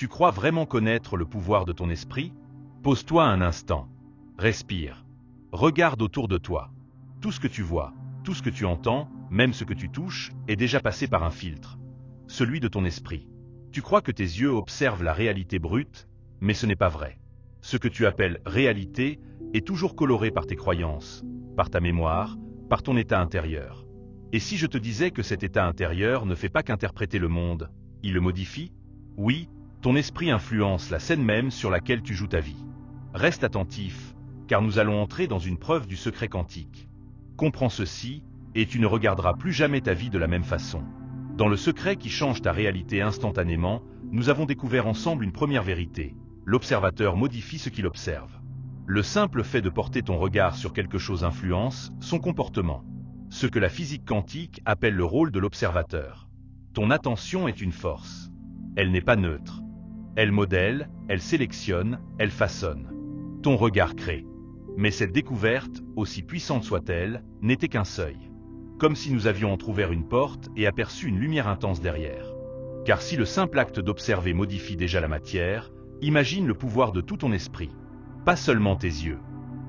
Tu crois vraiment connaître le pouvoir de ton esprit? Pose-toi un instant. Respire. Regarde autour de toi. Tout ce que tu vois, tout ce que tu entends, même ce que tu touches, est déjà passé par un filtre. Celui de ton esprit. Tu crois que tes yeux observent la réalité brute, mais ce n'est pas vrai. Ce que tu appelles réalité est toujours coloré par tes croyances, par ta mémoire, par ton état intérieur. Et si je te disais que cet état intérieur ne fait pas qu'interpréter le monde, il le modifie? Oui, ton esprit influence la scène même sur laquelle tu joues ta vie. Reste attentif, car nous allons entrer dans une preuve du secret quantique. Comprends ceci, et tu ne regarderas plus jamais ta vie de la même façon. Dans le secret qui change ta réalité instantanément, nous avons découvert ensemble une première vérité. L'observateur modifie ce qu'il observe. Le simple fait de porter ton regard sur quelque chose influence son comportement. Ce que la physique quantique appelle le rôle de l'observateur. Ton attention est une force. Elle n'est pas neutre. Elle modèle, elle sélectionne, elle façonne. Ton regard crée. Mais cette découverte, aussi puissante soit-elle, n'était qu'un seuil. Comme si nous avions entrouvert une porte et aperçu une lumière intense derrière. Car si le simple acte d'observer modifie déjà la matière, imagine le pouvoir de tout ton esprit. Pas seulement tes yeux,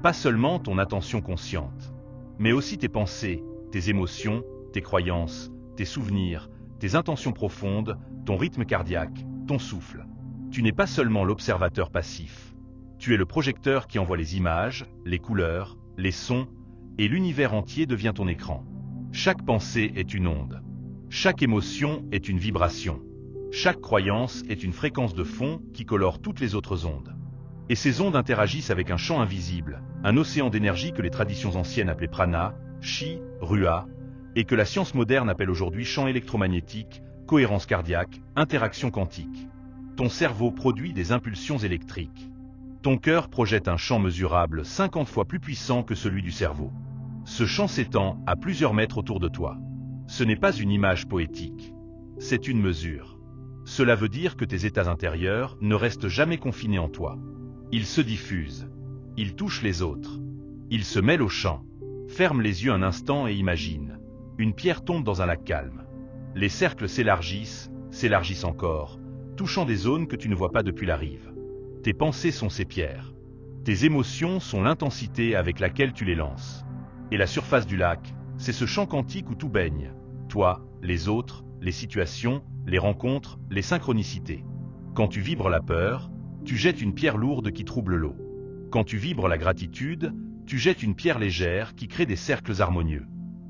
pas seulement ton attention consciente, mais aussi tes pensées, tes émotions, tes croyances, tes souvenirs, tes intentions profondes, ton rythme cardiaque, ton souffle. Tu n'es pas seulement l'observateur passif. Tu es le projecteur qui envoie les images, les couleurs, les sons, et l'univers entier devient ton écran. Chaque pensée est une onde. Chaque émotion est une vibration. Chaque croyance est une fréquence de fond qui colore toutes les autres ondes. Et ces ondes interagissent avec un champ invisible, un océan d'énergie que les traditions anciennes appelaient prana, chi, ruah, et que la science moderne appelle aujourd'hui champ électromagnétique, cohérence cardiaque, interaction quantique. Ton cerveau produit des impulsions électriques. Ton cœur projette un champ mesurable 50 fois plus puissant que celui du cerveau. Ce champ s'étend à plusieurs mètres autour de toi. Ce n'est pas une image poétique. C'est une mesure. Cela veut dire que tes états intérieurs ne restent jamais confinés en toi. Ils se diffusent. Ils touchent les autres. Ils se mêlent au champ. Ferme les yeux un instant et imagine. Une pierre tombe dans un lac calme. Les cercles s'élargissent encore, touchant des zones que tu ne vois pas depuis la rive. Tes pensées sont ces pierres. Tes émotions sont l'intensité avec laquelle tu les lances. Et la surface du lac, c'est ce champ quantique où tout baigne. Toi, les autres, les situations, les rencontres, les synchronicités. Quand tu vibres la peur, tu jettes une pierre lourde qui trouble l'eau. Quand tu vibres la gratitude, tu jettes une pierre légère qui crée des cercles harmonieux.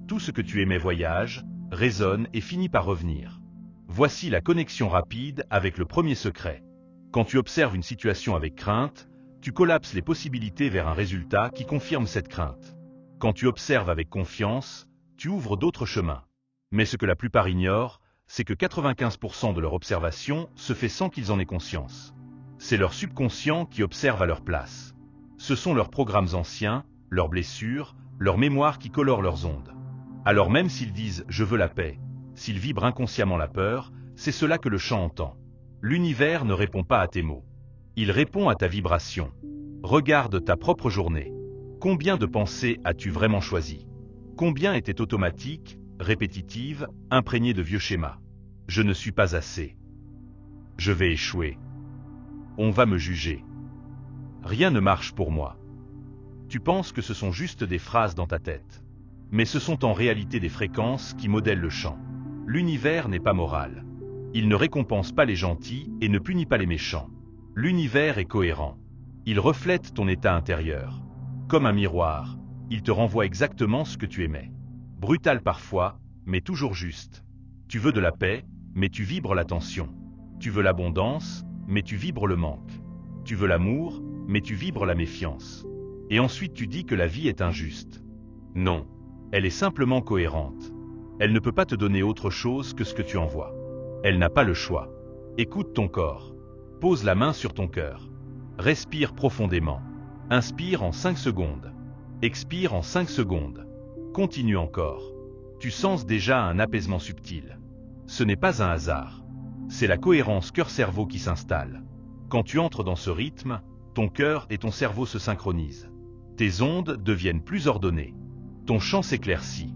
Tout ce que tu aimais voyage, résonne et finit par revenir. Voici la connexion rapide avec le premier secret. Quand tu observes une situation avec crainte, tu collapses les possibilités vers un résultat qui confirme cette crainte. Quand tu observes avec confiance, tu ouvres d'autres chemins. Mais ce que la plupart ignorent, c'est que 95% de leur observation se fait sans qu'ils en aient conscience. C'est leur subconscient qui observe à leur place. Ce sont leurs programmes anciens, leurs blessures, leurs mémoires qui colorent leurs ondes. Alors même s'ils disent « je veux la paix », s'ils vibrent inconsciemment la peur, c'est cela que le chant entend. L'univers ne répond pas à tes mots. Il répond à ta vibration. Regarde ta propre journée. Combien de pensées as-tu vraiment choisies? Combien étaient automatiques, répétitives, imprégnées de vieux schémas? Je ne suis pas assez. Je vais échouer. On va me juger. Rien ne marche pour moi. Tu penses que ce sont juste des phrases dans ta tête. Mais ce sont en réalité des fréquences qui modèlent le champ. L'univers n'est pas moral. Il ne récompense pas les gentils et ne punit pas les méchants. L'univers est cohérent. Il reflète ton état intérieur. Comme un miroir, il te renvoie exactement ce que tu aimais. Brutal parfois, mais toujours juste. Tu veux de la paix, mais tu vibres la tension. Tu veux l'abondance, mais tu vibres le manque. Tu veux l'amour, mais tu vibres la méfiance. Et ensuite tu dis que la vie est injuste. Non, elle est simplement cohérente. Elle ne peut pas te donner autre chose que ce que tu envoies. Elle n'a pas le choix. Écoute ton corps. Pose la main sur ton cœur. Respire profondément. Inspire en 5 secondes. Expire en 5 secondes. Continue encore. Tu sens déjà un apaisement subtil. Ce n'est pas un hasard. C'est la cohérence cœur-cerveau qui s'installe. Quand tu entres dans ce rythme, ton cœur et ton cerveau se synchronisent. Tes ondes deviennent plus ordonnées. Ton champ s'éclaircit.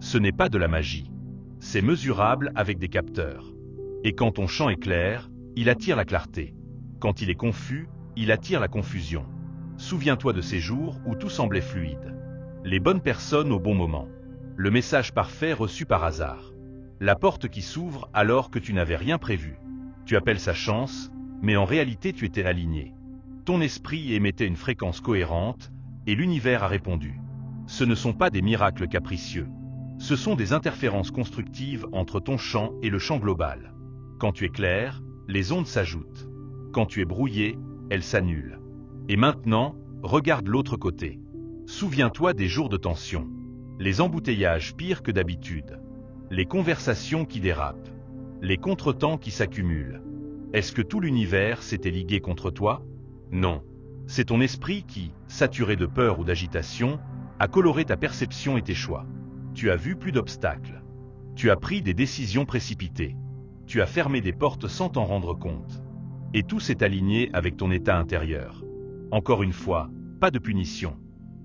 Ce n'est pas de la magie. C'est mesurable avec des capteurs. Et quand ton champ est clair, il attire la clarté. Quand il est confus, il attire la confusion. Souviens-toi de ces jours où tout semblait fluide. Les bonnes personnes au bon moment. Le message parfait reçu par hasard. La porte qui s'ouvre alors que tu n'avais rien prévu. Tu appelles ça chance, mais en réalité tu étais aligné. Ton esprit émettait une fréquence cohérente, et l'univers a répondu. Ce ne sont pas des miracles capricieux. Ce sont des interférences constructives entre ton champ et le champ global. Quand tu es clair, les ondes s'ajoutent. Quand tu es brouillé, elles s'annulent. Et maintenant, regarde l'autre côté. Souviens-toi des jours de tension. Les embouteillages pires que d'habitude. Les conversations qui dérapent. Les contretemps qui s'accumulent. Est-ce que tout l'univers s'était ligué contre toi? Non. C'est ton esprit qui, saturé de peur ou d'agitation, a coloré ta perception et tes choix. Tu as vu plus d'obstacles. Tu as pris des décisions précipitées. Tu as fermé des portes sans t'en rendre compte. Et tout s'est aligné avec ton état intérieur. Encore une fois, pas de punition,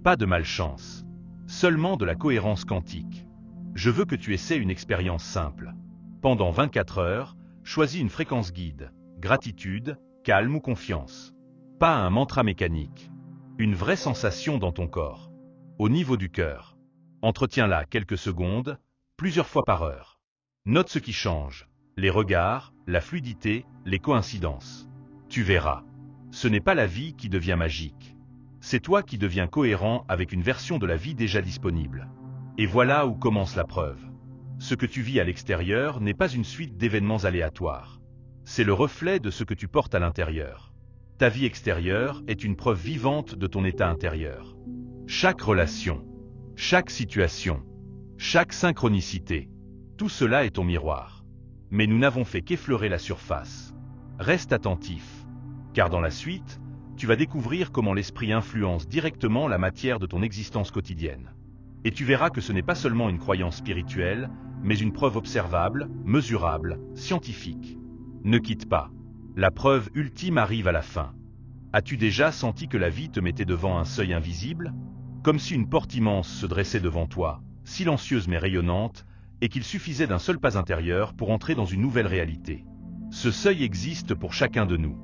pas de malchance, seulement de la cohérence quantique. Je veux que tu essaies une expérience simple. Pendant 24 heures, choisis une fréquence guide, gratitude, calme ou confiance. Pas un mantra mécanique. Une vraie sensation dans ton corps. Au niveau du cœur. Entretiens-la quelques secondes, plusieurs fois par heure. Note ce qui change. Les regards, la fluidité, les coïncidences. Tu verras. Ce n'est pas la vie qui devient magique. C'est toi qui deviens cohérent avec une version de la vie déjà disponible. Et voilà où commence la preuve. Ce que tu vis à l'extérieur n'est pas une suite d'événements aléatoires. C'est le reflet de ce que tu portes à l'intérieur. Ta vie extérieure est une preuve vivante de ton état intérieur. Chaque relation, chaque situation, chaque synchronicité, tout cela est ton miroir. Mais nous n'avons fait qu'effleurer la surface. Reste attentif, car dans la suite, tu vas découvrir comment l'esprit influence directement la matière de ton existence quotidienne. Et tu verras que ce n'est pas seulement une croyance spirituelle, mais une preuve observable, mesurable, scientifique. Ne quitte pas. La preuve ultime arrive à la fin. As-tu déjà senti que la vie te mettait devant un seuil invisible? Comme si une porte immense se dressait devant toi, silencieuse mais rayonnante, et qu'il suffisait d'un seul pas intérieur pour entrer dans une nouvelle réalité. Ce seuil existe pour chacun de nous.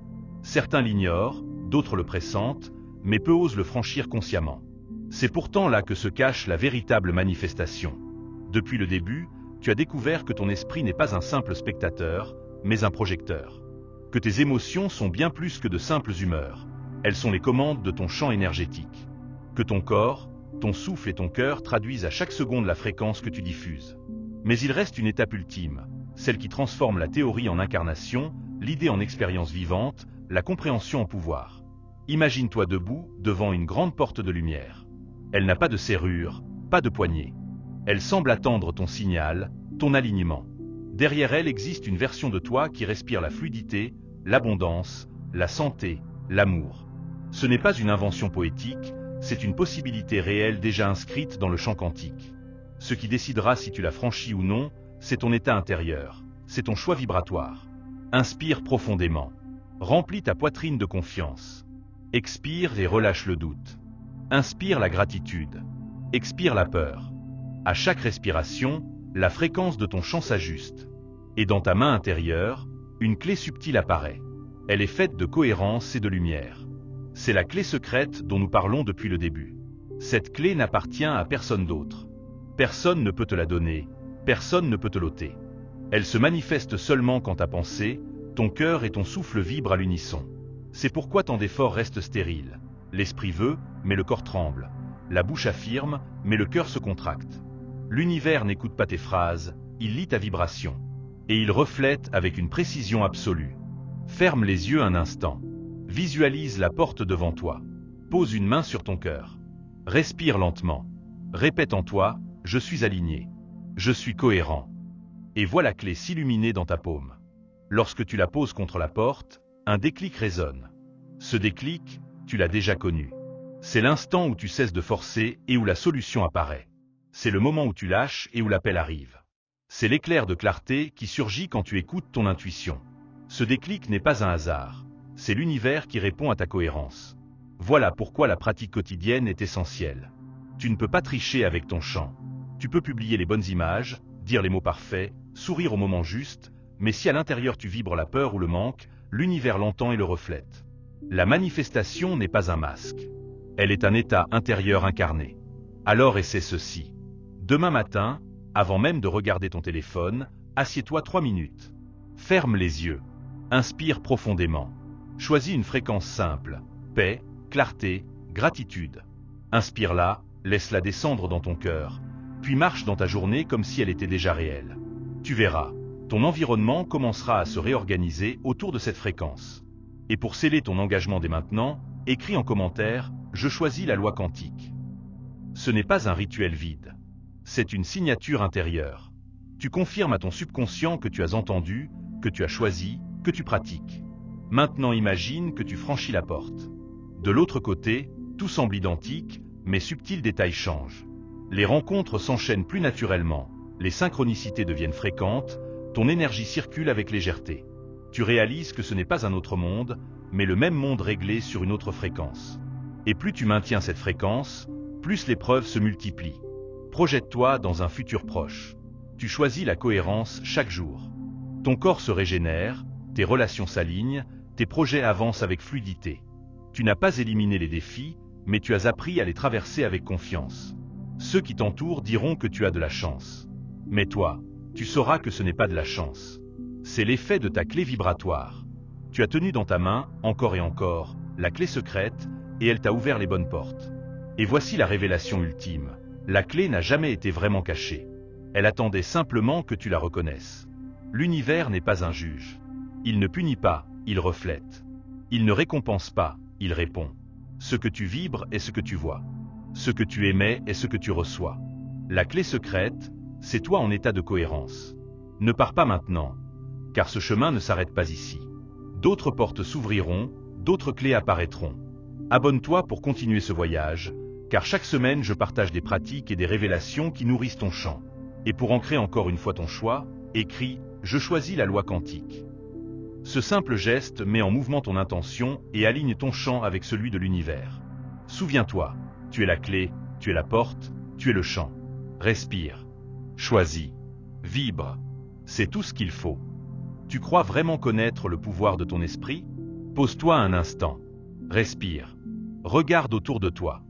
Certains l'ignorent, d'autres le pressentent, mais peu osent le franchir consciemment. C'est pourtant là que se cache la véritable manifestation. Depuis le début, tu as découvert que ton esprit n'est pas un simple spectateur, mais un projecteur. Que tes émotions sont bien plus que de simples humeurs. Elles sont les commandes de ton champ énergétique. Que ton corps, ton souffle et ton cœur traduisent à chaque seconde la fréquence que tu diffuses. Mais il reste une étape ultime, celle qui transforme la théorie en incarnation, l'idée en expérience vivante, la compréhension en pouvoir. Imagine-toi debout, devant une grande porte de lumière. Elle n'a pas de serrure, pas de poignée. Elle semble attendre ton signal, ton alignement. Derrière elle existe une version de toi qui respire la fluidité, l'abondance, la santé, l'amour. Ce n'est pas une invention poétique, c'est une possibilité réelle déjà inscrite dans le champ quantique. Ce qui décidera si tu la franchis ou non, c'est ton état intérieur, c'est ton choix vibratoire. Inspire profondément. Remplis ta poitrine de confiance. Expire et relâche le doute. Inspire la gratitude. Expire la peur. À chaque respiration, la fréquence de ton chant s'ajuste. Et dans ta main intérieure, une clé subtile apparaît. Elle est faite de cohérence et de lumière. C'est la clé secrète dont nous parlons depuis le début. Cette clé n'appartient à personne d'autre. Personne ne peut te la donner, personne ne peut te l'ôter. Elle se manifeste seulement quand ta pensée, ton cœur et ton souffle vibrent à l'unisson. C'est pourquoi tant d'efforts restent stériles. L'esprit veut, mais le corps tremble. La bouche affirme, mais le cœur se contracte. L'univers n'écoute pas tes phrases, il lit ta vibration. Et il reflète avec une précision absolue. Ferme les yeux un instant. Visualise la porte devant toi. Pose une main sur ton cœur. Respire lentement. Répète en toi, je suis aligné. Je suis cohérent. Et vois la clé s'illuminer dans ta paume. Lorsque tu la poses contre la porte, un déclic résonne. Ce déclic, tu l'as déjà connu. C'est l'instant où tu cesses de forcer et où la solution apparaît. C'est le moment où tu lâches et où l'appel arrive. C'est l'éclair de clarté qui surgit quand tu écoutes ton intuition. Ce déclic n'est pas un hasard. C'est l'univers qui répond à ta cohérence. Voilà pourquoi la pratique quotidienne est essentielle. Tu ne peux pas tricher avec ton chant. Tu peux publier les bonnes images, dire les mots parfaits, sourire au moment juste, Mais si à l'intérieur tu vibres la peur ou le manque, l'univers l'entend et le reflète. La manifestation n'est pas un masque. Elle est un état intérieur incarné. Alors essaie ceci. Demain matin, avant même de regarder ton téléphone, assieds-toi 3 minutes. Ferme les yeux. Inspire profondément. Choisis une fréquence simple. Paix, clarté, gratitude. Inspire-la, laisse-la descendre dans ton cœur, puis marche dans ta journée comme si elle était déjà réelle. Tu verras, ton environnement commencera à se réorganiser autour de cette fréquence. Et pour sceller ton engagement dès maintenant, écris en commentaire « Je choisis la loi quantique ». Ce n'est pas un rituel vide. C'est une signature intérieure. Tu confirmes à ton subconscient que tu as entendu, que tu as choisi, que tu pratiques. Maintenant imagine que tu franchis la porte. De l'autre côté, tout semble identique, mais subtils détails changent. Les rencontres s'enchaînent plus naturellement, les synchronicités deviennent fréquentes, ton énergie circule avec légèreté. Tu réalises que ce n'est pas un autre monde, mais le même monde réglé sur une autre fréquence. Et plus tu maintiens cette fréquence, plus les preuves se multiplient. Projette-toi dans un futur proche. Tu choisis la cohérence chaque jour. Ton corps se régénère, tes relations s'alignent, tes projets avancent avec fluidité. Tu n'as pas éliminé les défis, mais tu as appris à les traverser avec confiance. Ceux qui t'entourent diront que tu as de la chance. Mais toi, tu sauras que ce n'est pas de la chance. C'est l'effet de ta clé vibratoire. Tu as tenu dans ta main, encore et encore, la clé secrète, et elle t'a ouvert les bonnes portes. Et voici la révélation ultime. La clé n'a jamais été vraiment cachée. Elle attendait simplement que tu la reconnaisses. L'univers n'est pas un juge. Il ne punit pas, il reflète. Il ne récompense pas, il répond. Ce que tu vibres est ce que tu vois. Ce que tu émets est ce que tu reçois. La clé secrète, c'est toi en état de cohérence. Ne pars pas maintenant, car ce chemin ne s'arrête pas ici. D'autres portes s'ouvriront, d'autres clés apparaîtront. Abonne-toi pour continuer ce voyage, car chaque semaine je partage des pratiques et des révélations qui nourrissent ton champ. Et pour ancrer encore une fois ton choix, écris « Je choisis la loi quantique ». Ce simple geste met en mouvement ton intention et aligne ton champ avec celui de l'univers. Souviens-toi, tu es la clé, tu es la porte, tu es le champ. Respire, choisis, vibre. C'est tout ce qu'il faut. Tu crois vraiment connaître le pouvoir de ton esprit? Pose-toi un instant. Respire. Regarde autour de toi.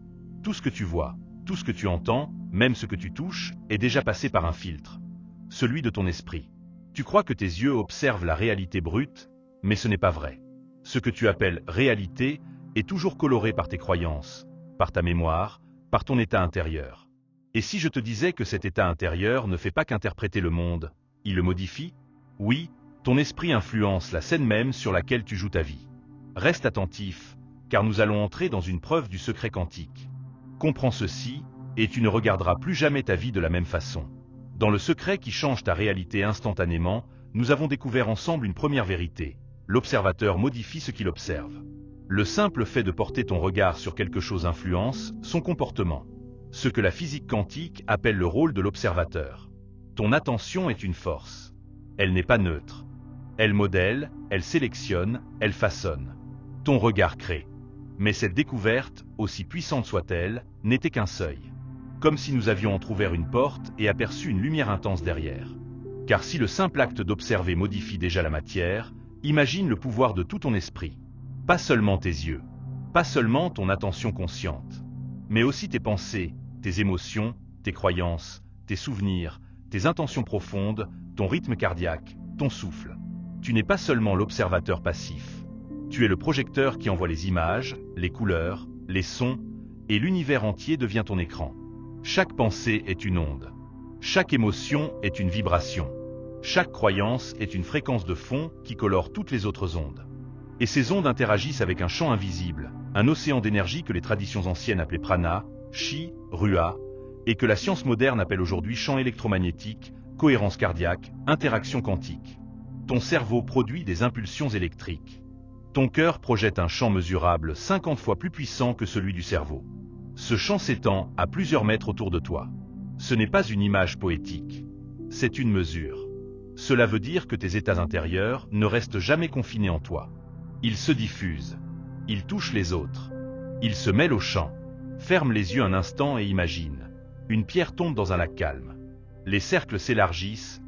Tout ce que tu vois, tout ce que tu entends, même ce que tu touches, est déjà passé par un filtre. Celui de ton esprit. Tu crois que tes yeux observent la réalité brute, mais ce n'est pas vrai. Ce que tu appelles réalité est toujours coloré par tes croyances, par ta mémoire, par ton état intérieur. Et si je te disais que cet état intérieur ne fait pas qu'interpréter le monde, il le modifie? Oui, ton esprit influence la scène même sur laquelle tu joues ta vie. Reste attentif, car nous allons entrer dans une preuve du secret quantique. Comprends ceci, et tu ne regarderas plus jamais ta vie de la même façon. Dans le secret qui change ta réalité instantanément, nous avons découvert ensemble une première vérité. L'observateur modifie ce qu'il observe. Le simple fait de porter ton regard sur quelque chose influence son comportement. Ce que la physique quantique appelle le rôle de l'observateur. Ton attention est une force. Elle n'est pas neutre. Elle modèle, elle sélectionne, elle façonne. Ton regard crée. Mais cette découverte, aussi puissante soit-elle, n'était qu'un seuil. Comme si nous avions entrouvert une porte et aperçu une lumière intense derrière. Car si le simple acte d'observer modifie déjà la matière, imagine le pouvoir de tout ton esprit. Pas seulement tes yeux, pas seulement ton attention consciente, mais aussi tes pensées, tes émotions, tes croyances, tes souvenirs, tes intentions profondes, ton rythme cardiaque, ton souffle. Tu n'es pas seulement l'observateur passif. Tu es le projecteur qui envoie les images, les couleurs, les sons, et l'univers entier devient ton écran. Chaque pensée est une onde. Chaque émotion est une vibration. Chaque croyance est une fréquence de fond qui colore toutes les autres ondes. Et ces ondes interagissent avec un champ invisible, un océan d'énergie que les traditions anciennes appelaient prana, chi, rua, et que la science moderne appelle aujourd'hui champ électromagnétique, cohérence cardiaque, interaction quantique. Ton cerveau produit des impulsions électriques. Ton cœur projette un champ mesurable 50 fois plus puissant que celui du cerveau. Ce champ s'étend à plusieurs mètres autour de toi. Ce n'est pas une image poétique, c'est une mesure. Cela veut dire que tes états intérieurs ne restent jamais confinés en toi. Ils se diffusent, ils touchent les autres, ils se mêlent au champ. Ferme les yeux un instant et imagine. Une pierre tombe dans un lac calme. Les cercles s'élargissent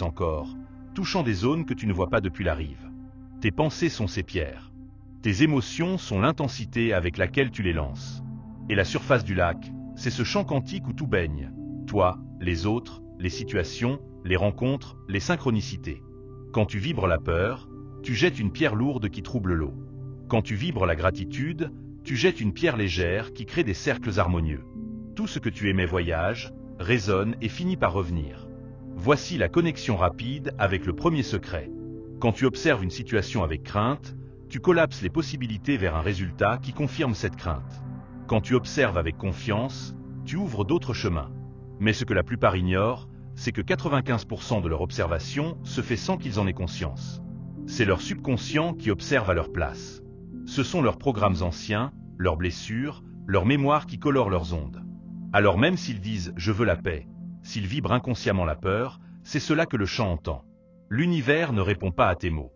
encore, touchant des zones que tu ne vois pas depuis la rive. Tes pensées sont ces pierres. Tes émotions sont l'intensité avec laquelle tu les lances. Et la surface du lac, c'est ce champ quantique où tout baigne. Toi, les autres, les situations, les rencontres, les synchronicités. Quand tu vibres la peur, tu jettes une pierre lourde qui trouble l'eau. Quand tu vibres la gratitude, tu jettes une pierre légère qui crée des cercles harmonieux. Tout ce que tu aimais voyage, résonne et finit par revenir. Voici la connexion rapide avec le premier secret. Quand tu observes une situation avec crainte, tu collapses les possibilités vers un résultat qui confirme cette crainte. Quand tu observes avec confiance, tu ouvres d'autres chemins. Mais ce que la plupart ignorent, c'est que 95% de leur observation se fait sans qu'ils en aient conscience. C'est leur subconscient qui observe à leur place. Ce sont leurs programmes anciens, leurs blessures, leurs mémoires qui colorent leurs ondes. Alors même s'ils disent « je veux la paix », s'ils vibrent inconsciemment la peur, c'est cela que le chant entend. L'univers ne répond pas à tes mots.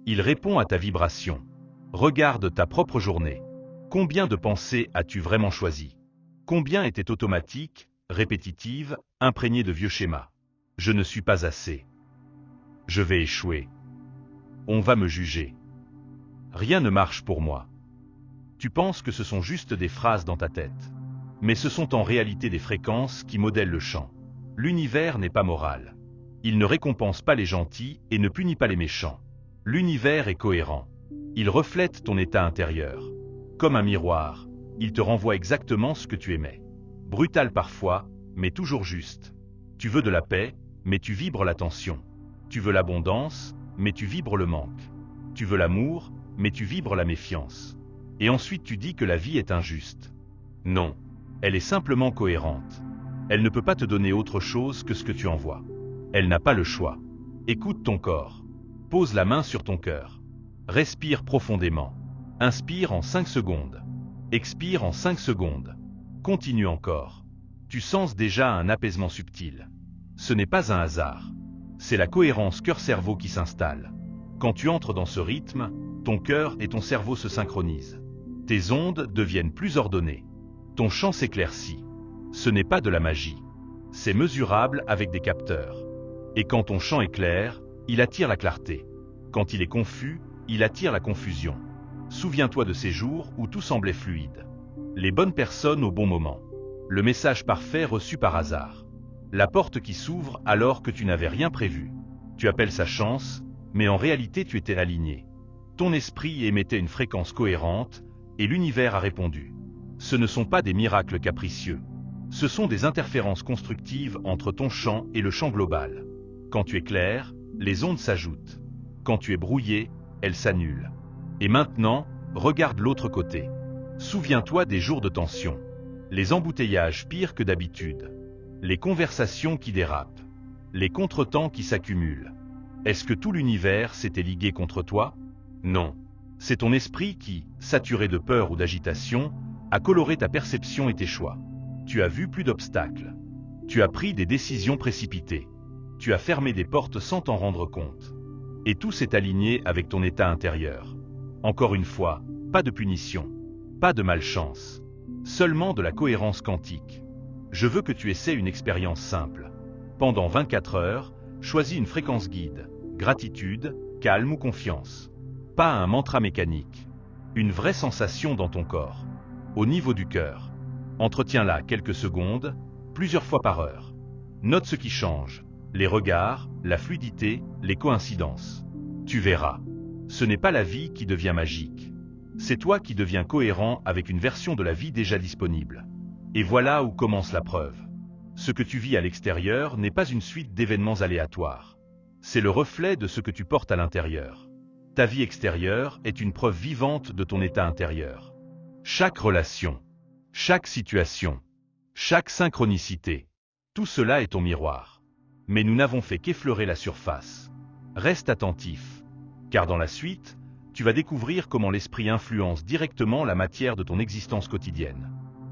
Il répond à ta vibration. Regarde ta propre journée. Combien de pensées as-tu vraiment choisies? Combien étaient automatiques, répétitives, imprégnées de vieux schémas? Je ne suis pas assez. Je vais échouer. On va me juger. Rien ne marche pour moi. Tu penses que ce sont juste des phrases dans ta tête. Mais ce sont en réalité des fréquences qui modèlent le chant. L'univers n'est pas moral. Il ne récompense pas les gentils et ne punit pas les méchants. L'univers est cohérent. Il reflète ton état intérieur. Comme un miroir, il te renvoie exactement ce que tu aimais. Brutal parfois, mais toujours juste. Tu veux de la paix, mais tu vibres la tension. Tu veux l'abondance, mais tu vibres le manque. Tu veux l'amour, mais tu vibres la méfiance. Et ensuite tu dis que la vie est injuste. Non, elle est simplement cohérente. Elle ne peut pas te donner autre chose que ce que tu envoies. Elle n'a pas le choix. Écoute ton corps. Pose la main sur ton cœur. Respire profondément. Inspire en 5 secondes. Expire en 5 secondes. Continue encore. Tu sens déjà un apaisement subtil. Ce n'est pas un hasard. C'est la cohérence cœur-cerveau qui s'installe. Quand tu entres dans ce rythme, ton cœur et ton cerveau se synchronisent. Tes ondes deviennent plus ordonnées. Ton champ s'éclaircit. Ce n'est pas de la magie. C'est mesurable avec des capteurs. Et quand ton champ est clair, il attire la clarté. Quand il est confus, il attire la confusion. Souviens-toi de ces jours où tout semblait fluide. Les bonnes personnes au bon moment. Le message parfait reçu par hasard. La porte qui s'ouvre alors que tu n'avais rien prévu. Tu appelles ça chance, mais en réalité tu étais aligné. Ton esprit émettait une fréquence cohérente, et l'univers a répondu. Ce ne sont pas des miracles capricieux. Ce sont des interférences constructives entre ton champ et le champ global. Quand tu es clair, les ondes s'ajoutent. Quand tu es brouillé, elles s'annulent. Et maintenant, regarde l'autre côté. Souviens-toi des jours de tension. Les embouteillages pires que d'habitude. Les conversations qui dérapent. Les contretemps qui s'accumulent. Est-ce que tout l'univers s'était ligué contre toi? Non. C'est ton esprit qui, saturé de peur ou d'agitation, a coloré ta perception et tes choix. Tu as vu plus d'obstacles. Tu as pris des décisions précipitées. Tu as fermé des portes sans t'en rendre compte. Et tout s'est aligné avec ton état intérieur. Encore une fois, pas de punition, pas de malchance, seulement de la cohérence quantique. Je veux que tu essaies une expérience simple. Pendant 24 heures, choisis une fréquence guide, gratitude, calme ou confiance. Pas un mantra mécanique. Une vraie sensation dans ton corps. Au niveau du cœur. Entretiens-la quelques secondes, plusieurs fois par heure. Note ce qui change. Les regards, la fluidité, les coïncidences. Tu verras. Ce n'est pas la vie qui devient magique. C'est toi qui deviens cohérent avec une version de la vie déjà disponible. Et voilà où commence la preuve. Ce que tu vis à l'extérieur n'est pas une suite d'événements aléatoires. C'est le reflet de ce que tu portes à l'intérieur. Ta vie extérieure est une preuve vivante de ton état intérieur. Chaque relation, chaque situation, chaque synchronicité, tout cela est ton miroir. Mais nous n'avons fait qu'effleurer la surface. Reste attentif, car dans la suite, tu vas découvrir comment l'esprit influence directement la matière de ton existence quotidienne.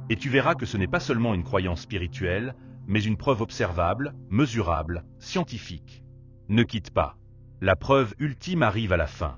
Et tu verras que ce n'est pas seulement une croyance spirituelle, mais une preuve observable, mesurable, scientifique. Ne quitte pas. La preuve ultime arrive à la fin.